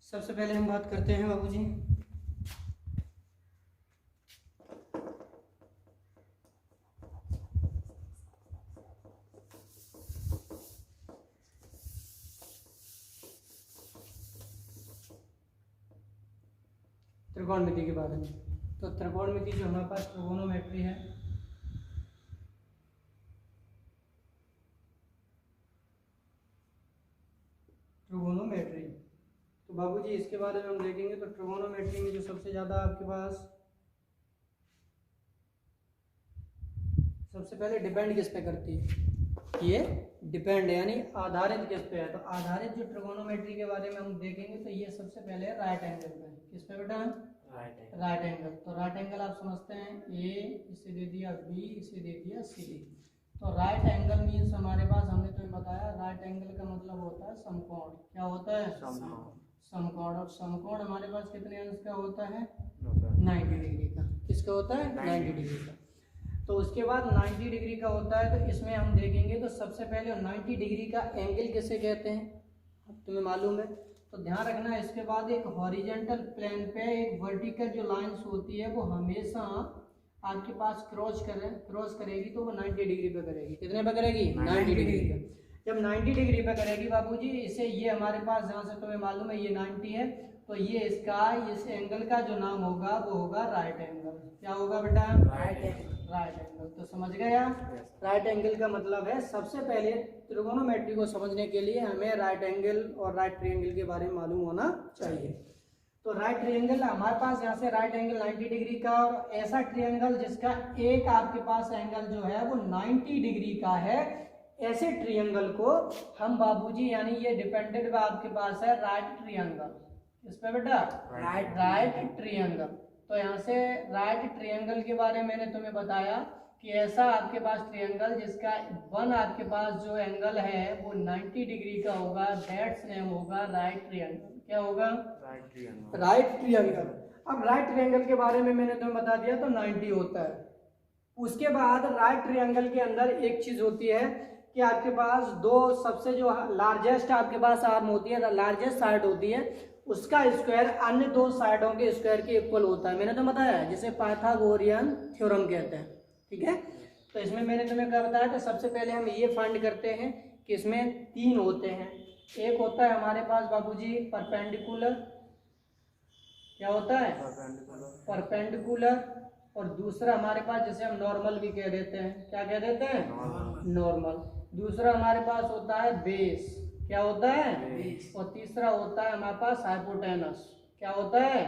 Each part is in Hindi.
सबसे पहले हम बात करते हैं बाबूजी त्रिकोणमिति के बारे में। तो त्रिकोणमिति जो हमारे पास ट्रिगोनोमेट्री है, ट्रिगोनोमेट्री, तो बाबूजी इसके बारे में हम देखेंगे। तो ट्रिगोनोमेट्री में जो सबसे ज़्यादा आपके पास सबसे पहले डिपेंड किस पे करती है, ये डिपेंड यानी आधारित किस पे है। तो आधारित जो ट्रिगोनोमेट्री के बारे में हम देखेंगे तो ये सबसे पहले राइट एंगल पे। किस पे बेटा? Right angle. तो राइट एंगल आप समझते हैं, ए इसे दे दिया बी, इसे दे दिया सी। तो राइट एंगल मीन्स हमारे पास, हमने तुम्हें बताया राइट एंगल का मतलब होता है समकोण। क्या होता है? समकोण। और समकोण हमारे पास कितने अंश का होता है? 90 डिग्री का। किसका होता है? 90 डिग्री का। तो उसके बाद 90 डिग्री का होता है। तो इसमें हम देखेंगे तो सबसे पहले 90 डिग्री का एंगल किसे कहते हैं, अब तुम्हें मालूम है। तो ध्यान रखना, इसके बाद एक हॉरिजेंटल प्लेन पे एक वर्टिकल जो लाइंस होती है वो हमेशा आपके पास क्रॉस करेगी तो वो 90 डिग्री पे करेगी। कितने पे करेगी? 90 डिग्री पे। जब 90 डिग्री पे करेगी बाबूजी, इसे ये हमारे पास जहाँ से तुम्हें मालूम है ये 90 है, तो ये इसका इस एंगल का जो नाम होगा वो होगा राइट एंगल। क्या होगा बेटा? Right angle. तो समझ गया? राइट एंगल का मतलब है, सबसे पहले त्रिकोणोमेट्री को समझने के लिए हमें राइट एंगल और राइट ट्रायंगल के बारे में मालूम होना चाहिए। तो राइट ट्रायंगल हमारे पास यहाँ से राइट एंगल 90 डिग्री का, और ऐसा ट्रायंगल जिसका एक आपके पास एंगल जो है वो 90 डिग्री का है, ऐसे ट्रायंगल को हम बाबूजी यानी ये डिपेंडेंट आपके पास है राइट ट्रायंगल। इस पे बेटा राइट ट्रायंगल। तो यहाँ से राइट ट्रायंगल के बारे में मैंने तुम्हें बताया कि ऐसा आपके पास ट्रायंगल जिसका वन आपके पास जो एंगल है वो 90 डिग्री का होगा, दैट्स नेम होगा राइट ट्रायंगल। क्या होगा? Right triangle. अब राइट ट्रायंगल के बारे में मैंने तुम्हें बता दिया, तो 90 होता है। उसके बाद राइट ट्रायंगल के अंदर एक चीज होती है कि आपके पास दो सबसे जो लार्जेस्ट आपके पास आर्म होती है, लार्जेस्ट साइड होती है, उसका स्क्वायर अन्य दो साइडों के स्क्वायर के इक्वल होता है। मैंने तो बताया जिसे पाइथागोरियन थ्योरम कहते हैं। ठीक है, तो इसमें मैंने तुम्हें क्या बताया, तो सबसे पहले हम ये फाइंड करते हैं कि इसमें 3 होते हैं। एक होता है हमारे पास बाबूजी परपेंडिकुलर। क्या होता है? परपेंडिकुलर। और दूसरा हमारे पास जिसे हम नॉर्मल भी कह देते हैं। क्या कह देते हैं? नॉर्मल। दूसरा हमारे पास होता है बेस। क्या होता है? और तीसरा होता है हमारे पास हाइपोटेनस। क्या होता है?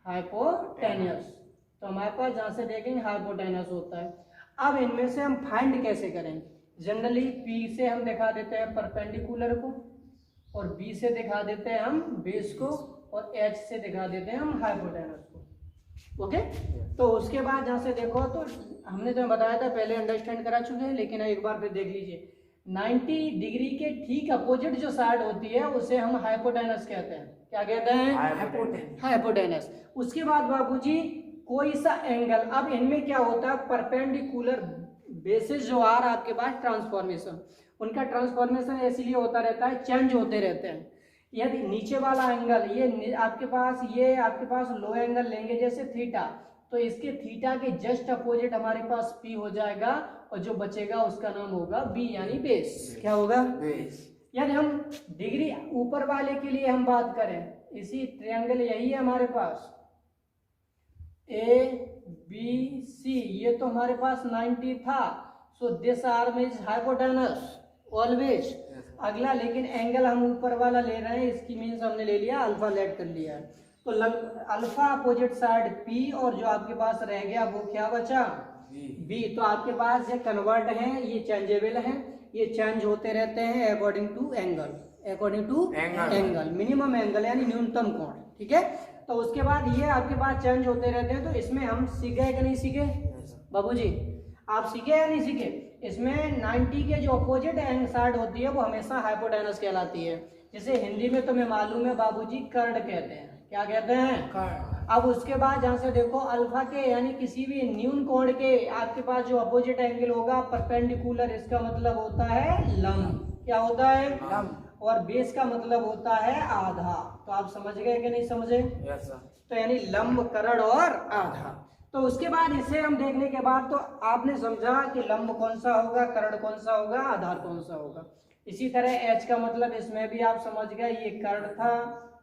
हाइपोटेनस। तो हमारे पास जहाँ से देखेंगे हाइपोटेनस होता है। अब इनमें से हम फाइंड कैसे करेंगे? जनरली P से हम दिखा देते हैं परपेंडिकुलर को, और B से दिखा देते हैं हम बेस को, और H से दिखा देते हैं हम हाइपोटेनस को। ओके, तो उसके बाद जहाँ से देखो, तो हमने तो बताया था पहले, अंडरस्टैंड करा चुके हैं, लेकिन एक बार फिर देख लीजिए। 90 डिग्री के ठीक अपोजिट जो साइड होती है उसे हम हाइपोटेनस कहते हैं। क्या कहते हैं? हाइपोटेनस। उसके बाद बाबूजी कोई सा एंगल, अब इनमें क्या होता है, परपेंडिकुलर बेसिस जो आर आपके पास ट्रांसफॉर्मेशन, उनका ट्रांसफॉर्मेशन इसलिए होता रहता है, चेंज होते रहते हैं। यदि नीचे वाला एंगल ये आपके पास लो एंगल लेंगे जैसे थीटा, तो इसके थीटा के जस्ट अपोजिट हमारे पास P हो जाएगा, और जो बचेगा उसका नाम होगा B यानी बेस। क्या होगा? बेस। यदि हम डिग्री ऊपर वाले के लिए हम बात करें, इसी ट्रायंगल यही है हमारे पास ABC, ये तो हमारे पास 90 था, so this arm is hypotenuse always. अगला लेकिन एंगल हम ऊपर वाला ले रहे हैं, इसकी मीन्स हमने ले लिया अल्फा, लेट कर लिया है। तो अल्फा अपोजिट साइड P, और जो आपके पास रह गया वो क्या बचा? B। तो आपके पास ये कन्वर्ट है, ये चेंजेबल है, ये चेंज होते रहते हैं according to angle, minimum angle यानी न्यूनतम कोण। ठीक है, तो उसके बाद ये आपके पास चेंज होते रहते हैं। तो इसमें हम सीखे कि नहीं सीखे बाबूजी? आप सीखे या नहीं सीखे? इसमें 90 के जो अपोजिट साइड होती है वो हमेशा हाइपोटेनस कहलाती है, जिसे हिंदी में तुम्हें मालूम है बाबूजी कर्ड कहते हैं। क्या कहते हैं? कर्ड। अब उसके बाद जहाँ से देखो अल्फा के यानी किसी भी न्यून कोण के आपके पास जो अपोजिट एंगल होगा परपेंडिकुलर, इसका मतलब होता है लंब। क्या होता है? लंब। और बेस का मतलब होता है आधा। तो आप समझ गए कि नहीं समझे? Yes sir. तो यानी लंब, कर्ण और आधार। तो उसके बाद इसे हम देखने के बाद तो आपने समझा कि लंब कौन सा होगा, कर्ण कौन सा होगा, आधार कौन सा होगा। इसी तरह एच का मतलब इसमें भी आप समझ गए, ये कर्ण था,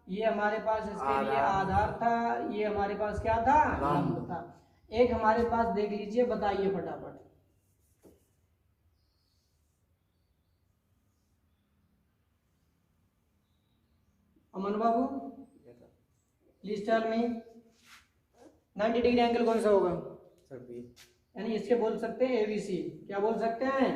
ये हमारे पास इसके लिए आधार था, ये हमारे पास क्या था, लंब था। एक हमारे पास देख लीजिए, बताइए फटाफट। अमन बाबू please tell me 90 degree angle कौन सा होगा सर? बी। यानी इसके बोल सकते हैं एबीसी। क्या बोल सकते हैं?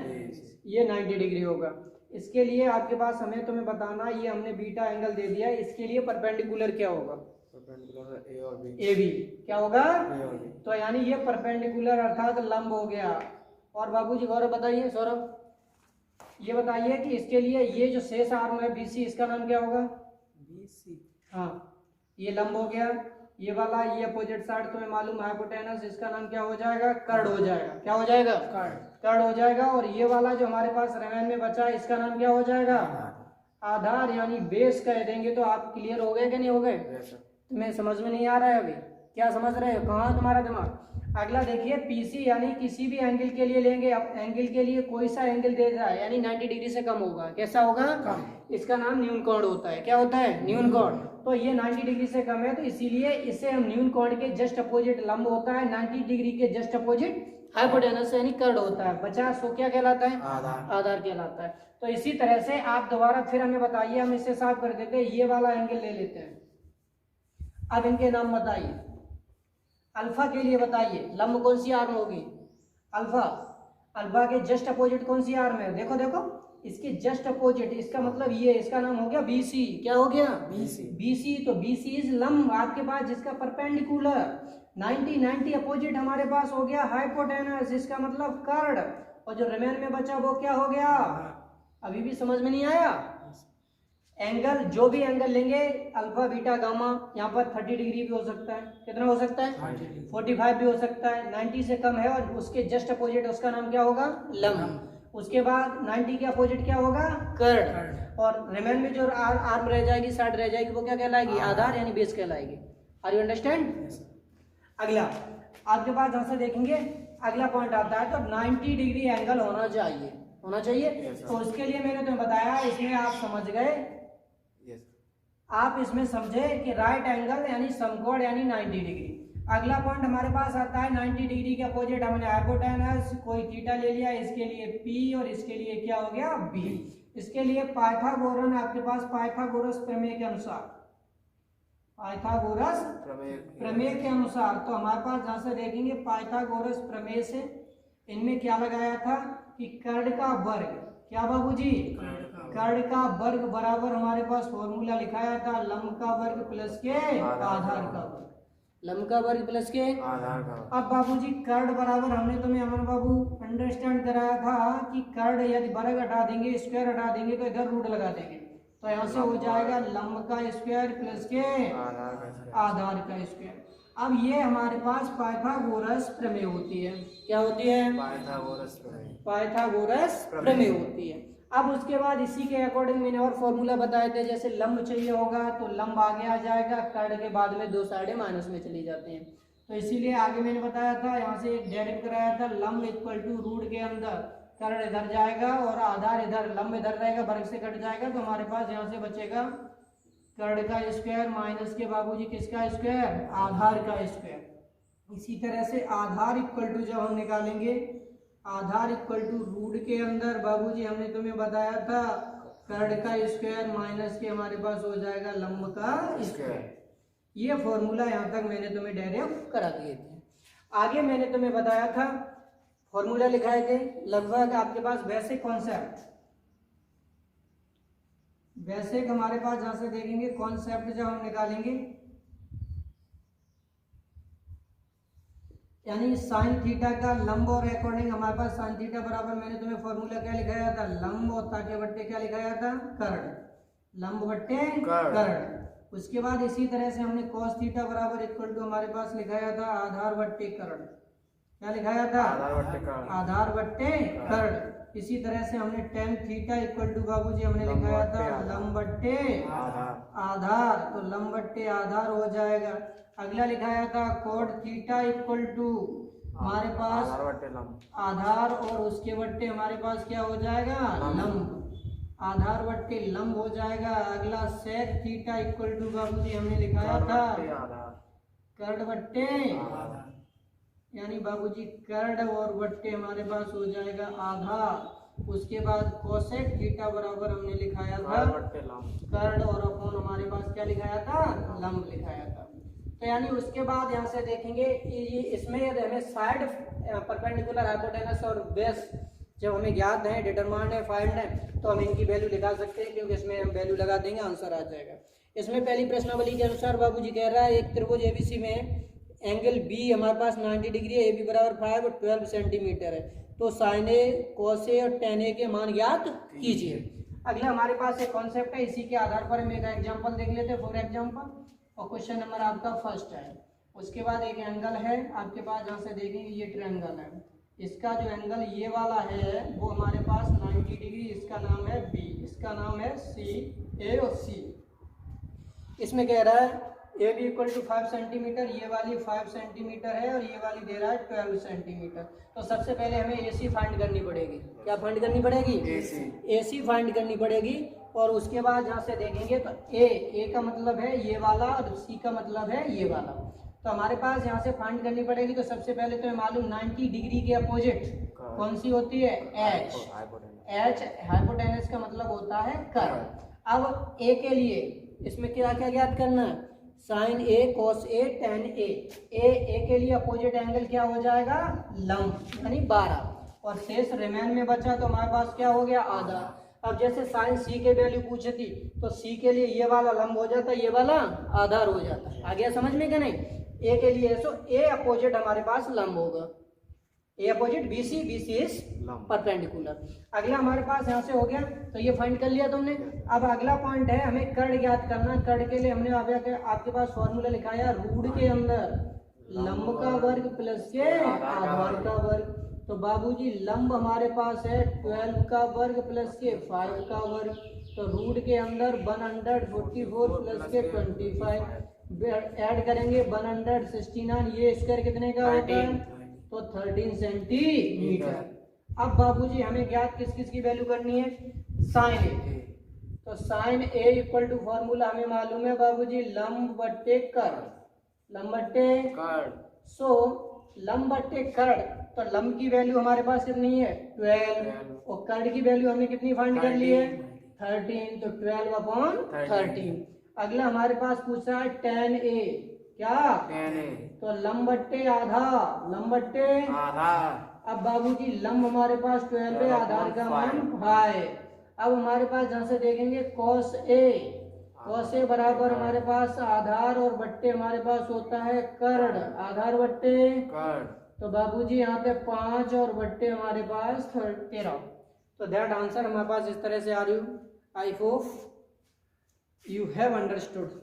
ये 90 डिग्री होगा। इसके लिए आपके पास हमें तुम्हें बताना, ये हमने बीटा एंगल दे दिया, इसके लिए परपेंडिकुलर क्या होगा? परपेंडिकुलर ए और बी। ए बी क्या होगा? ए और बी। तो यानी ये परपेंडिकुलर अर्थात लंब हो गया। और बाबूजी गौरव बताइए, सौरभ ये बताइए कि इसके लिए ये जो शेष आर्म है बीसी, इसका नाम क्या होगा? बीसी। हाँ, ये लंब हो गया। ये वाला, ये अपोजिट साइड तुम्हें मालूम है हाइपोटेनस, इसका नाम क्या हो जाएगा? कर्ण हो जाएगा। क्या हो जाएगा? कर्ण हो जाएगा। और ये वाला जो हमारे पास रेमेन में बचा है, इसका नाम क्या हो जाएगा? आधार यानी बेस कह देंगे। तो आप क्लियर हो गए कि नहीं हो गए? तुम्हें समझ में नहीं आ रहा है अभी? क्या समझ रहे हो? कहाँ तुम्हारा दिमाग? अगला देखिए, पीसी यानी किसी भी एंगल के लिए लेंगे। अब एंगल के लिए कोई सा एंगल दे रहा है यानी 90 डिग्री से कम होगा। कैसा होगा? कम। इसका नाम न्यून कोण होता है। क्या होता है? न्यून कोण। तो ये 90 डिग्री से कम है, तो इसीलिए इसे हम न्यून कोण के जस्ट अपोजिट लंब होता है, 90 डिग्री के जस्ट अपोजिट हाइपोटेनस यानी कर्ण होता है। बचा सो क्या कहलाता है? आधार कहलाता है। तो इसी तरह से आप दोबारा फिर हमें बताइए, हम इसे साफ कर देते हैं। ये वाला एंगल ले लेते हैं। अब इनके नाम बताइए। अल्फा के लिए बताइए लंब कौन सी आर्म होगी? अल्फा। अल्फा के जस्ट अपोजिट कौन सी आर्म है? देखो देखो, इसके जस्ट अपोजिट, इसका मतलब ये, इसका नाम हो गया बीसी। क्या हो गया? बीसी। बीसी। तो बीसी इज लंब आपके पास जिसका परपेंडिकुलर 90 अपोजिट हमारे पास हो गया हाइपोटेनस, इसका मतलब कर्ण। और जो रिमेन में बचा वो क्या हो गया? अभी भी समझ में नहीं आया? एंगल, जो भी एंगल लेंगे, अल्फा बीटा गामा, यहाँ पर 30 डिग्री भी हो सकता है। कितना हो सकता है? 45 भी हो सकता है। 90 से कम है और उसके जस्ट अपोजिट, उसका नाम क्या होगा? लंब। उसके बाद 90 के अपोजिट क्या होगा? कर्ण। और रिमेन में जो आर्म रह जाएगी, साइड रह जाएगी, वो क्या कहलाएगी? आधार यानी बेस कहलाएगी। Are you understand? अगला आपके पास जहां से देखेंगे, अगला पॉइंट आता है, तो 90 डिग्री एंगल होना चाहिए। होना चाहिए। तो उसके लिए मैंने तुम्हें बताया, इसमें आप समझ गए, आप इसमें समझे कि राइट एंगल यानी समकोण यानी 90 डिग्री। अगला पॉइंट हमारे पास आता है 90 डिग्री के अपोजिट हमने हाइपोटेनस, कोई थीटा ले लिया, इसके लिए P और इसके लिए क्या हो गया? B। इसके लिए पाइथागोरन आपके पास पाइथागोरस प्रमेय के अनुसार, पाइथागोरस प्रमेय के अनुसार, तो हमारे पास जहां से देखेंगे पाइथागोरस प्रमेय से इनमें क्या लगाया था कि कर्ण का वर्ग, क्या बाबूजी? कर्ण का वर्ग बराबर हमारे पास फॉर्मूला लिखाया था लंब का वर्ग प्लस के आधार का वर्ग। लंब का वर्ग प्लस के आधार का। अब बाबूजी कर्ण बराबर हमने तुम्हें अमन बाबू अंडरस्टैंड कराया था कि कर्ण यदि वर्ग हटा देंगे, स्क्वायर हटा देंगे, तो इधर रूट लगा देंगे, तो यहाँ से हो जाएगा लंब का स्क्वायर प्लस के आधार का स्क्वायर। अब ये हमारे पास पाइथागोरस प्रमेय होती है। क्या होती है? पाइथागोरस प्रमेय होती है। अब उसके बाद इसी के अकॉर्डिंग मैंने और फॉर्मूला बताए थे, जैसे लंब चाहिए होगा तो लंब आगे आ जाएगा, कर्ण के बाद में दो साइडें माइनस में चली जाती हैं, तो इसीलिए आगे मैंने बताया था, यहाँ से एक डेरिव कराया था, लंब इक्वल टू रूट के अंदर कर्ण इधर जाएगा और आधार इधर, लंब इधर रहेगा, वर्ग से कट जाएगा, तो हमारे पास यहाँ से बचेगा कर्ण का स्क्वायर माइनस के बाबूजी किसका स्क्वायर? आधार का स्क्वायर। इसी तरह से आधार इक्वल टू जब हम निकालेंगे, आधार इक्वल टू रूट के अंदर बाबूजी हमने तुम्हें बताया था कर्ण का स्क्वायर माइनस के हमारे पास हो जाएगा लंब का स्क्वायर। ये फॉर्मूला यहाँ तक मैंने तुम्हें डेरिव करा दिए थे। आगे मैंने तुम्हें बताया था, फॉर्मूला लिखाए थे लगभग आपके पास बेसिक कॉन्सेप्ट, बेसिक हमारे पास जहां से देखेंगे कॉन्सेप्ट जब हम निकालेंगे, यानी साइन थीटा का लंब और अकॉर्डिंग हमारे पास साइन थीटा बराबर मैंने तुम्हें फॉर्मूला क्या लिखाया था? लंब और ताके बट्टे क्या लिखाया था? कर्ण। लंब बट्टे कर्ण। उसके बाद इसी तरह से हमने cos थीटा बराबर इक्वल टू हमारे पास लिखाया था आधार बट्टे कर्ण। क्या लिखाया था? आधार बट्टे कर्ण। इसी तरह से हमने टेन थीटा इक्वल टू बाबूजी हमने लिखाया था लंब बट्टे आधार, तो लंब बट्टे आधार हो जाएगा। अगला लिखाया था कोड थीटा इक्वल टू हमारे पास आधार और उसके बट्टे हमारे पास क्या हो जाएगा लंब, आधार बट्टे लंब हो जाएगा। अगला सेक थीटा इक्वल टू बाबूजी हमने लिखाया था कर्ड बट्टे यानी बाबूजी कर्ड और बट्टे हमारे पास हो जाएगा आधार। उसके बाद कोसेक थीटा बराबर हमने लिखाया था कर्ड और अपॉन हमारे पास क्या लिखाया था लंब लिखाया था। तो यानी उसके बाद यहाँ से देखेंगे ये इसमें यदि हमें साइड परपेंडिकुलर हाइपोटेनस और बेस जब हमें ज्ञात है डिटरमाइंड है फाइंड है तो हम इनकी वैल्यू लगा सकते हैं, क्योंकि इसमें हम वैल्यू लगा देंगे आंसर आ जाएगा। इसमें पहली प्रश्नावली के अनुसार बाबूजी कह रहा है एक त्रिभुज एबीसी में एंगल बी हमारे पास 90 डिग्री है, ए बी बराबर 5 और 12 सेंटीमीटर है, तो साइन ए कॉस ए और टेन ए के मान ज्ञात कीजिए। अगला हमारे पास एक कॉन्सेप्ट है, इसी के आधार पर हम एक एग्जांपल देख लेते हैं फॉर एग्जांपल, और क्वेश्चन नंबर आपका फर्स्ट है। उसके बाद एक एंगल है आपके पास, जहाँ से देखेंगे ये ट्रायंगल है, इसका जो एंगल ये वाला है वो हमारे पास 90 डिग्री, इसका नाम है बी, इसका नाम है सी, ए और सी। इसमें कह रहा है A B equal to 5 centimetre, ये वाली 5 सेंटीमीटर है और ये वाली दे रहा है 12 सेंटीमीटर। तो सबसे पहले हमें ए सी फाइंड करनी पड़ेगी। क्या फाइंड करनी पड़ेगी? ए सी फाइंड करनी पड़ेगी। और उसके बाद यहाँ से देखेंगे तो ए का मतलब है ये वाला और सी का मतलब है ये वाला। तो हमारे पास यहाँ से फाइंड करनी पड़ेगी। तो सबसे पहले तो मालूम 90 डिग्री के अपोजिट कौन सी होती है? एच। एच हाइपोटेनस का मतलब होता है कर्व। अब ए के लिए इसमें क्या क्या ज्ञात करना है? Sine A cos A ten ए। ए के लिए अपोजिट एंगल क्या हो जाएगा? लंब, यानी 12। और शेष रिमेन में बचा तो हमारे पास क्या हो गया? आधा। अब जैसे साइन सी के वैल्यू पूछी थी तो सी के लिए ये वाला लंब हो जाता, ये वाला आधार हो जाता। आ गया समझ में कि नहीं? ए के लिए सो ए अपोजिट हमारे पास लंब होगा, A opposite B C is perpendicular. अगला हमारे पास यहाँ से हो गया, तो ये फाइंड कर लिया तुमने। अब अगला पॉइंट है हमें कर्ड ज्ञात करना। कर्ड के लिए हमने आपके पास फॉर्मूला लिखाया रूट के अंदर लंब का वर्ग प्लस के आधार का वर्ग। तो बाबूजी लंब हमारे पास है 12 का वर्ग प्लस के 5 का वर्ग, तो रूट के अंदर 144 प्लस के 25 ऐड करेंगे 169, ये स्क्वायर कितने का होता है? तो 13 सेंटीमीटर। अब बाबूजी हमें ज्ञात किस किस की वैल्यू करनी है? Sine A. तो sine A equal to formula हमें मालूम है बाबूजी लंब बट्टे कर्ड, लंब बट्टे कर्ड। सो लंब बट्टे कर्ड, तो लंब की वैल्यू हमारे पास कितनी है? 12, और कर्ड की वैल्यू हमने कितनी फाइंड कर ली है? 13, तो 12/13। अगला हमारे पास पूछ रहा है टेन ए, क्या? तो लंब बट्टे आधार, लंब बट्टे आधार। अब बाबूजी लंब हमारे पास 12 है, आधार का मान 5। अब हमारे पास जहाँ से देखेंगे कॉस ए, कॉस ए बराबर हमारे पास आधार और बट्टे हमारे पास होता है कर्ड, आधार बट्टे कर्ड। तो बाबूजी यहाँ पे 5 और बट्टे हमारे पास 13। तो दैट आंसर हमारे पास इस तरह से आ रही हूँ। I hope you have understood.